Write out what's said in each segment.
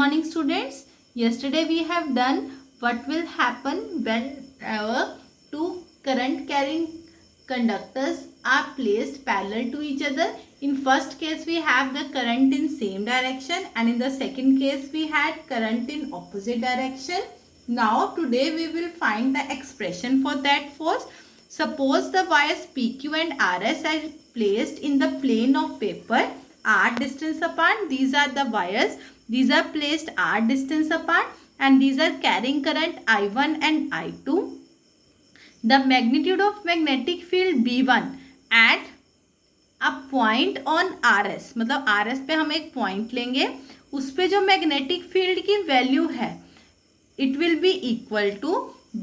morning students. Yesterday we have done what will happen when two current carrying conductors are placed parallel to each other. In first case we have the current in same direction, and in the second case we had current in opposite direction. Now today we will find the expression for that force. Suppose the wires PQ and RS are placed in the plane of paper r distance apart. These are the wires. These are placed r distance apart and these are carrying current I1 and I2. The magnitude of magnetic field B1 at a point on RS, मतलब RS पे हम एक point लेंगे, उस पे जो magnetic field की value है it will be equal to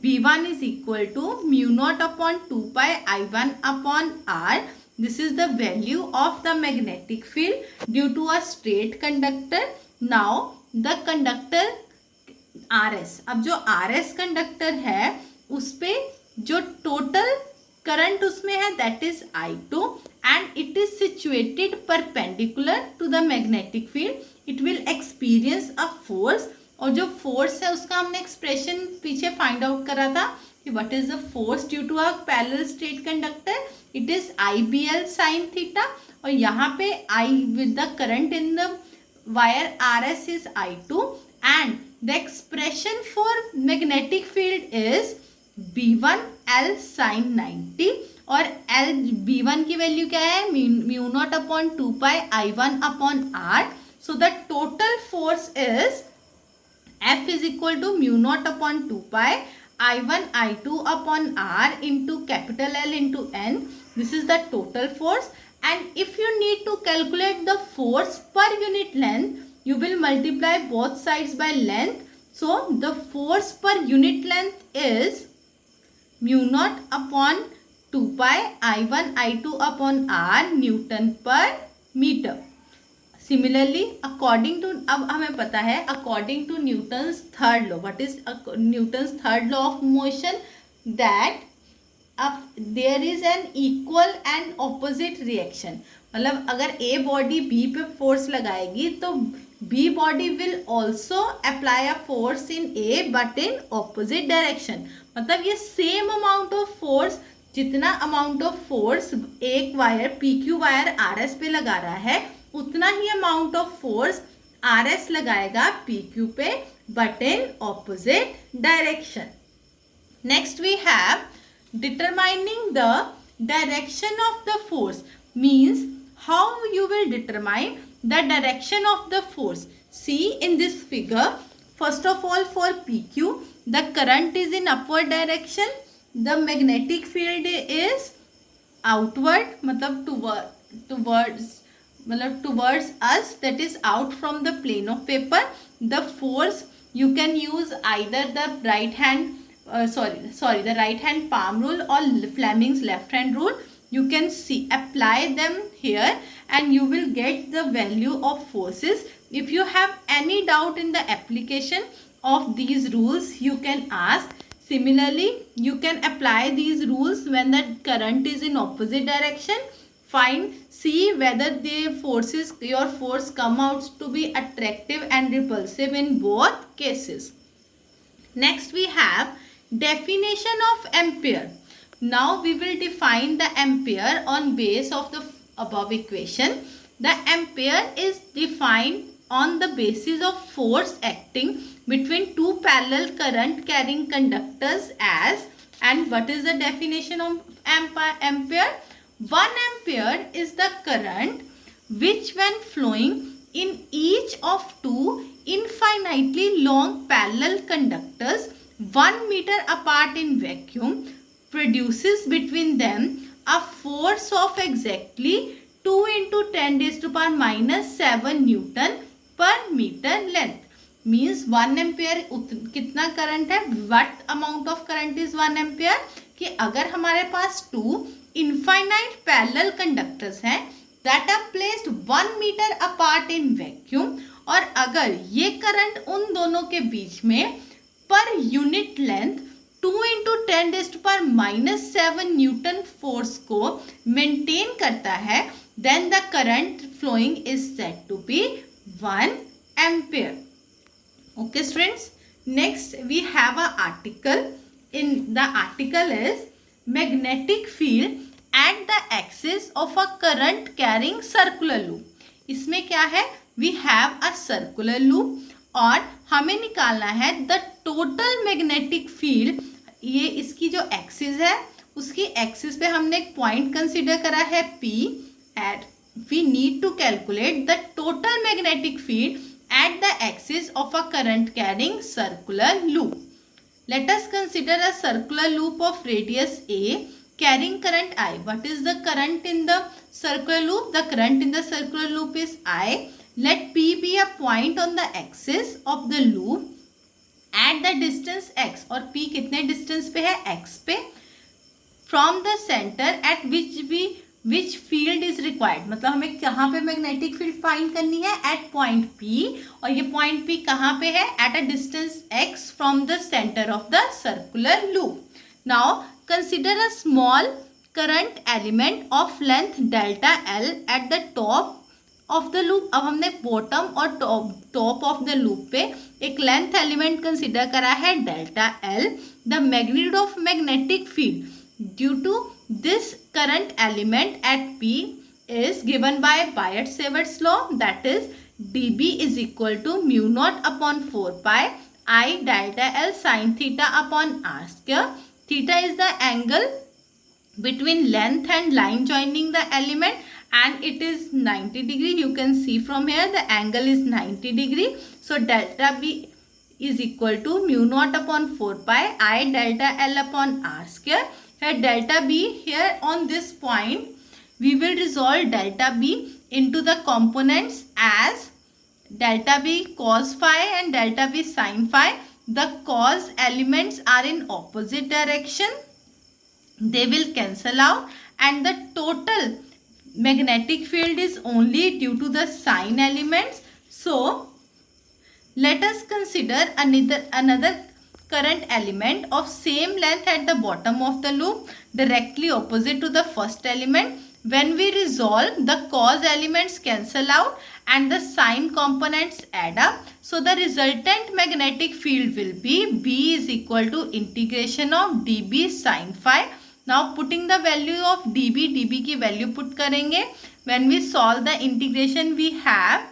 B1 is equal to mu naught upon 2 pi I1 upon R. This is the value of the magnetic field due to a straight conductor. Now the conductor RS, अब जो RS conductor है उस पे जो total current उसमें है that is I2 and it is situated perpendicular to the magnetic field. It will experience a force, और जो फोर्स है उसका हमने एक्सप्रेशन पीछे फाइंड आउट करा था कि what is the force due to a parallel straight conductor. It is IBL sin theta, और यहाँ पे I with the current in the wire RS is I2 and the expression for magnetic field is B1 L sin 90, और L B1 की value क्या है, mu naught upon 2 pi I1 upon R. So the total force is F is equal to mu naught upon 2 pi I1 I2 upon R into capital L into N. This is the total force, and if you need to calculate the force per unit length, you will multiply both sides by length. So the force per unit length is mu naught upon 2 pi I1 I2 upon R Newton per meter. Similarly according to, अब हमें पता है according to Newton's third law, what is Newton's third law of motion, that there is an equal and opposite reaction. मतलब अगर A body B पे force लगाएगी तो B body will also apply a force in A but in opposite direction. मतलब ये same amount of force, जितना amount of force एक wire PQ wire RS पे लगा रहा है उतना ही अमाउंट ऑफ फोर्स RS लगाएगा PQ पे but in opposite direction. Next we have determining the direction of the force, means how you will determine the direction of the force. See in this figure, first of all for PQ the current is in upward direction, the magnetic field is outward, मतलब towards us, that is out from the plane of paper. The force you can use either the right hand the right hand palm rule or Fleming's left hand rule. You can apply them here and you will get the value of forces. If you have any doubt in the application of these rules, you can ask. Similarly, you can apply these rules when the current is in opposite direction. See whether your force come out to be attractive and repulsive in both cases. Next we have definition of ampere. Now we will define the ampere on base of the above equation. The ampere is defined on the basis of force acting between two parallel current carrying conductors as, and what is the definition of ampere? 1 ampere is the current which when flowing in each of two infinitely long parallel conductors 1 meter apart in vacuum produces between them a force of exactly 2 into 10 raised to power minus 7 Newton per meter length. Means 1 ampere कितना current है, what amount of current is 1 ampere, कि अगर हमारे पास 2 infinite parallel conductors हैं that are placed 1 meter apart in vacuum, और अगर ये current उन दोनों के बीच में per unit length 2 into 10 raised to power minus 7 Newton force को मेंटेन करता है, then the current flowing is said to be 1 ampere. Okay students, next we have an article. In the article is magnetic field at the axis of a current carrying circular loop. इसमें क्या है, we have a circular loop और हमें निकालना है the total magnetic field. ये इसकी जो एक्सिस है उसकी एक्सिस पे हमने एक पॉइंट कंसिडर करा है P and we need to calculate the total magnetic field at the axis of a current carrying circular loop. Let us consider a circular loop of radius A carrying current I. What is the current in the circular loop? The current in the circular loop is I. Let P be a point on the axis of the loop at the distance x. और P कितने distance पे है? X पे. From the center at which field is required. मतलब हमें कहाँ पे magnetic field find करनी है? At point P. और ये पॉइंट P कहाँ पे है? At a distance x from the centre of the circular loop. Now consider a small current element of length delta L at the top of the loop. अब हमने bottom और top of the loop पे एक length element consider करा है delta L. The magnitude of magnetic field due to this current element at P is given by Biot-Savart's law, that is dB is equal to mu naught upon 4 pi I delta L sin theta upon r square. Theta is the angle between length and line joining the element and it is 90 degree. You can see from here the angle is 90 degree. So delta B is equal to mu naught upon 4 pi I delta L upon r square. Here delta B, here on this point we will resolve delta B into the components as delta B cos phi and delta B sin phi. The cos elements are in opposite direction, they will cancel out and the total magnetic field is only due to the sin elements. So let us consider another current element of same length at the bottom of the loop directly opposite to the first element. When we resolve, the cos elements cancel out and the sin components add up. So the resultant magnetic field will be B is equal to integration of dB sin phi. Now putting the value of dB की value put करेंगे. When we solve the integration we have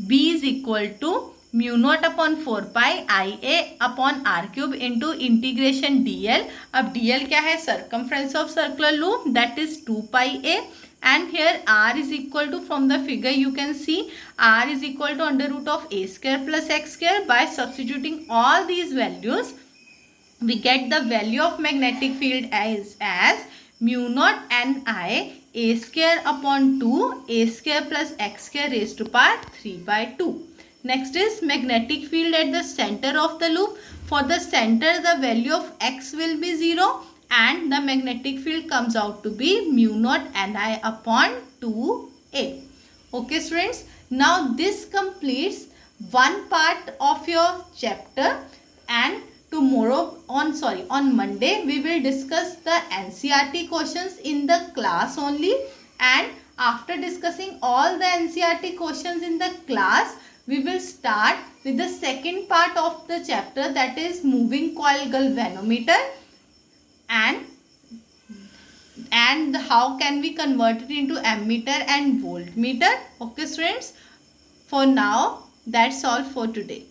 B is equal to mu naught upon 4 pi IA upon r cube into integration dl. अब dl क्या है? circumference of circular loop, that is 2 pi a and here r is equal to, from the figure you can see r is equal to under root of a square plus x square. By substituting all these values we get the value of magnetic field as mu naught ni a square upon 2 a square plus x square raised to power 3 by 2. Next is magnetic field at the center of the loop. For the center the value of x will be 0 and the magnetic field comes out to be mu naught ni upon 2a. Okay students, now this completes one part of your chapter and tomorrow on Monday we will discuss the NCERT questions in the class only, and after discussing all the NCERT questions in the class we will start with the second part of the chapter, that is moving coil galvanometer and how can we convert it into ammeter and voltmeter. Okay students, for now that's all for today.